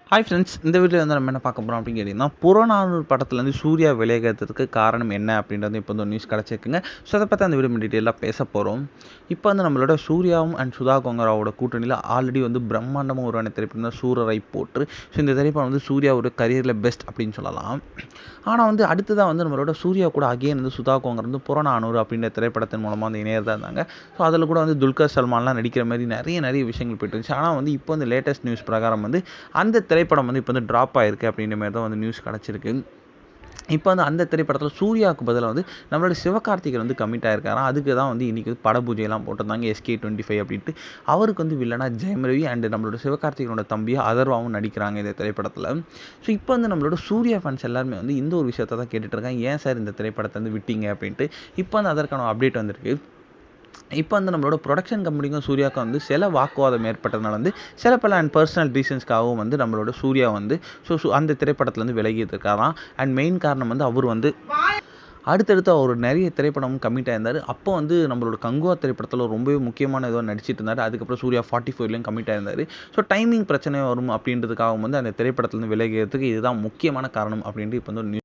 Hi friends, இந்த வீடியோவில் வந்து நம்ம என்ன பார்க்க போகிறோம் அப்படின்னு கேட்டிங்கன்னா, புறநானூறு படத்துலேருந்து சூர்யா விலகிறதுக்கு காரணம் என்ன அப்படின்றது இப்போ வந்து நியூஸ் கிடச்சிருக்குங்க. ஸோ அதை பற்றி அந்த வீடியோ டீட்டெயிலாக பேச போகிறோம். இப்போ வந்து நம்மளோட சூர்யாவும் அண்ட் சுதா கோங்கராவோட கூட்டணியில் ஆல்ரெடி வந்து பிரம்மாண்டமாக உருவான திரைப்படம் தான் சூரரை போற்று. ஸோ இந்த திரைப்படம் வந்து சூர்யாவோட கரியரில் பெஸ்ட் அப்படின்னு சொல்லலாம். ஆனால் வந்து அடுத்ததாக வந்து நம்மளோட சூர்யா கூட அகெயின் வந்து சுதா கோங்கர் வந்து புறநானூறு அப்படின்ற திரைப்படத்தின் மூலமாக வந்து இணையதாக இருந்தாங்க. ஸோ அதில் கூட வந்து துல்கர் சல்மான்லாம் நடிக்கிற மாதிரி நிறைய விஷயங்கள் போயிட்டு இருந்துச்சு. ஆனால் வந்து இப்போ வந்து லேட்டஸ்ட் நியூஸ் பிரகாரம் வந்து அந்த திரைப்படம் வந்து இப்போ வந்து ட்ராப் ஆகிருக்கு அப்படின்ற மாதிரி தான் வந்து நியூஸ் கிடச்சிருக்கு. இப்போ வந்து அந்த திரைப்படத்தில் சூர்யாவுக்கு பதிலாக வந்து நம்மளோட சிவகார்த்திகேயன் வந்து கமிட் ஆகிருக்காராம். அதுக்கு தான் வந்து இன்றைக்கி பட பூஜையெல்லாம் போட்டிருந்தாங்க. SK25 அப்படின்ட்டு. அவருக்கு வந்து வில்லனா ஜெயம் ரவி அண்ட் நம்மளோட சிவகார்த்திகேயனோட தம்பியாக அதர்வாவும் நடிக்கிறாங்க இந்த திரைப்படத்தில். ஸோ இப்போ வந்து நம்மளோட சூர்யா ஃபேன்ஸ் எல்லாருமே வந்து இந்த ஒரு விஷயத்தை தான் கேட்டுட்டு இருக்காங்க, ஏன் சார் இந்த திரைப்படத்தை வந்து விட்டீங்க அப்படின்ட்டு. இப்போ வந்து அதற்கான அப்டேட் வந்திருக்கு. இப்போ வந்து நம்மளோட ப்ரொடக்ஷன் கம்பெனிக்கும் சூர்யாவுக்கும் வந்து சில வாக்குவாதம் ஏற்பட்டதுனால வந்து சில பல அண்ட் பர்சனல் ரீசன்ஸ்க்காகவும் வந்து நம்மளோட சூர்யா வந்து அந்த திரைப்படத்துலேருந்து விலகிட்டு இருக்காராம். அண்ட் மெயின் காரணம் வந்து அவர் வந்து அடுத்தடுத்து அவர் நிறைய திரைப்படம் கமிட் ஆயிருந்தார். அப்போ வந்து நம்மளோட கங்குவா திரைப்படத்தில் ரொம்பவே முக்கியமான ஏதோ நடிச்சிட்டு இருந்தார். அதுக்கப்புறம் சூர்யா 44லையும் கமிட் ஆயிருந்தார். ஸோ டைமிங் பிரச்சனை வரும் அப்படின்றதுக்காக வந்து அந்த திரைப்படத்துலேருந்து விலகிறதுக்கு இதுதான் முக்கியமான காரணம் அப்படின்ட்டு இப்போ வந்து